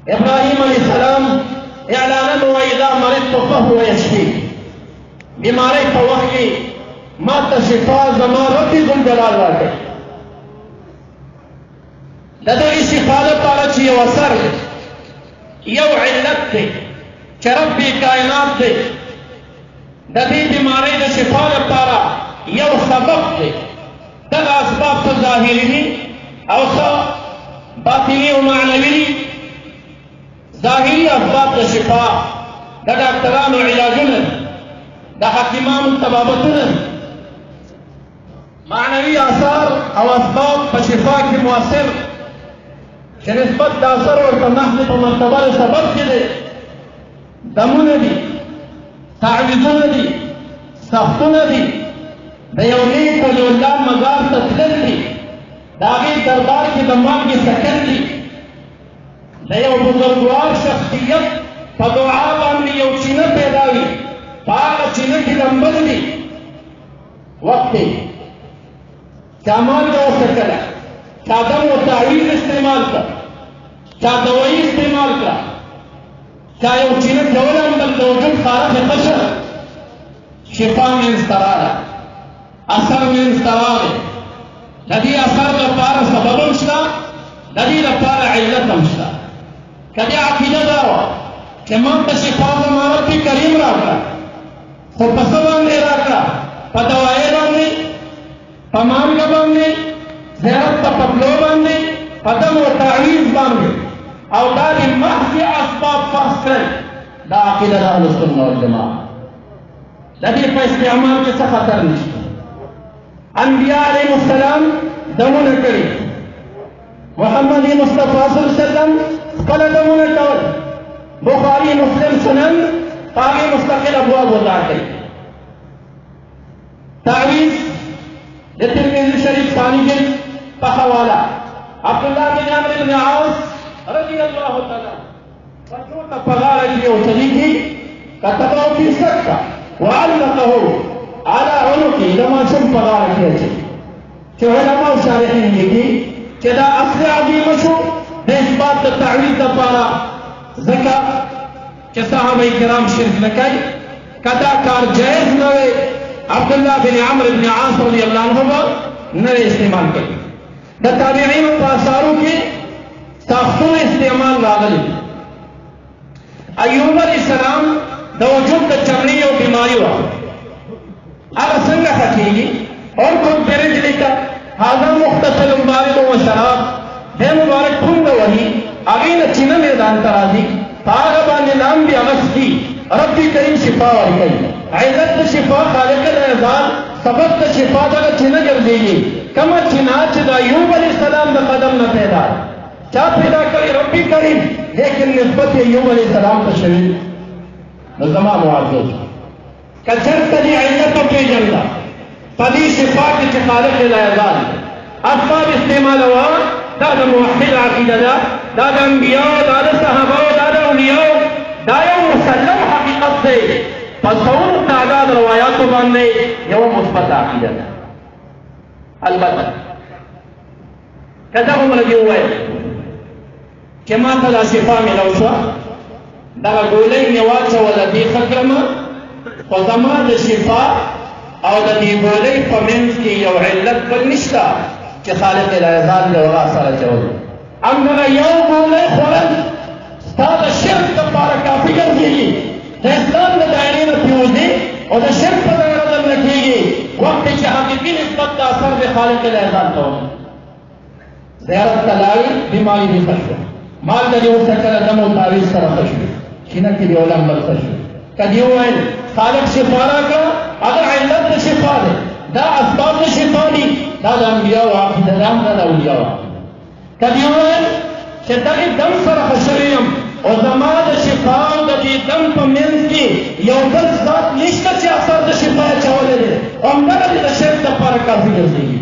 ابراهیم علیہ السلام اعلان و اذا مرضت فهو يشفين. بیماری په وخت کې ما ته شفا زما رب ذوالجلال راکړي. د دغې شفا لپاره چې یو اثر دی، یو علت دی چې رب کائنات دی د دې بیماری د شفا لپاره یو سبب دی. دغه اسباب څه ظاهري دي او څه باطني او معنوي دي. ظاهري اسباب د شفا د ډاکټرانو علاجونه، د حکیمانو طبابتونه، معنوي آثار او اسباب په شفا کې مؤثر چې نسبت د اثر ورته نحن په مرتبه د سبب کې دی. دمونه دي، تعویذونه دي، سختونه دي، د یو نیک ولی الله مزار ته تلل دي، د هغې دربار کې د مالګې سکن دي، د یو بزرګوار شخصیت په دعا باندې یو چینه پیدا وي، په هغه چینه کې لمبل دي. وخت دی چا مالګه وڅکله، چا دم و تعویذ استعمال کړه، چا دوایي استعمال کړه، چا یو چینه کې ولمبل، د وجود خارښ یې ښه شه، شفا منځته راغله، اثر منځته راغی. د دې اثر لپاره سبب هم شته، د دې لپاره علت هم شته. که دې عقیده دا وه چې ما ته شفا زما رب کریم راکړه، خو په څه باندې راکړه؟ په دوایي باندې، په مالګه باندې، زیارت ته په تلو باندې، په دم و تعویذ باندې، او دا دې محض اسباب فرض کړئ. دا عقیده د اهلسنة والجماعه. د دې په استعمال کې څه خطر نشته. انبیاء علیهم السلام دمونه کړي، محمد مصطفی صلی الله علیه وسلم خپله دمونه کول، بخاري مسلم سنن په هغې مستقل ابواب وضع کړي. تعویذ د ترمذي شریف ثاني جلد په حواله عبدالله بن عمرو بن عاص رضی الله تعالی بچو ته په غاړه کې یو څه لیکي، كتبه في سکه وعلقه على عنقه، د ماشوم په غاړه کې اچوي. چې علماء شارحین لیکي چې دا اصل عظیمه شو د اثبات د تعویذ لپاره، ځکه چې صحابه کرام شرک نه کوي. که دا کار جایز نه وی، عبدالله بن عمرو بن عاص رضی الله عنه به نه استعمال کوي. د تابعینو په اثارو کې ساختون استعمال راغلی. ایوب علیہ السلام د وجود د چمړې یو بیماری وه، هغه څنګه ښه کېږي؟ اور کوم برج لیکه هذا مختصر بارد و شراب، دی مبارک پونډه وهي، هغې نه چینه میدان ته راځي، په هغه باندې نام بې اغستی، رب کریم شفا ورکوي. علت د شفا خالق العباد، سبب د شفا دغه چینه ګرځېږي. کومه چینه چې د ایوب علیه السلام د قدم نه پیدا، چا پیدا کړي؟ رب کریم، لیکن نسبت ایوب علیه السلام ته شوي. نو زما معزز که چېرته دې علت وپېژنده په دې شفا کې چې خالق العباد اسباب استعمالوه، دا د موحد عقیده ده، دا د انبیاء، دا د صحابه، دا د اولیاء، دا یو مسلم حقیقت دی. په څومره تعداد روایاتو باندې یو مثبت عقیده ده. البته که دغه عمره دې وویل چې ما ته دا شفا میلاو شوه، دغه ګولۍ مې واچوله دې ښه کړمه، خو زما د شفا او د دې ګولۍ په منځ کې یو علت بل نشته چې خالق العباد له هغه سره چول. همدغه یو ګولۍ خوړل ستا د شرک دپاره کافي ګرځېږي، د اسلام د دایرې نه پرېوځي او د شرک په دایره درنه کېږي، وخت چې حقیقي نسبت د اثر د خالق العباد ته وي. زیارت ته لاړې، بیماري دې ښه شوه، مالګه دې وڅکله، دم و تعویذ سره ښه شوې، چینه کې دې ولمبل ښه شوې. که دې وویل خالق شفا راکړه، هغه علت د شفا دی، دا اسباب د شفا دي، دا د انبیاءو عقیده ده، دا د اولیاءو عقیده. که دې وویل چې دغې دم سره ښه شوی یم او زما د شفا او د دې دم په منځ کې یو بل ذات نشته چې اثر د شفا اچولی دی، همدغه دې د شرک دپاره کافي ګرځېږي.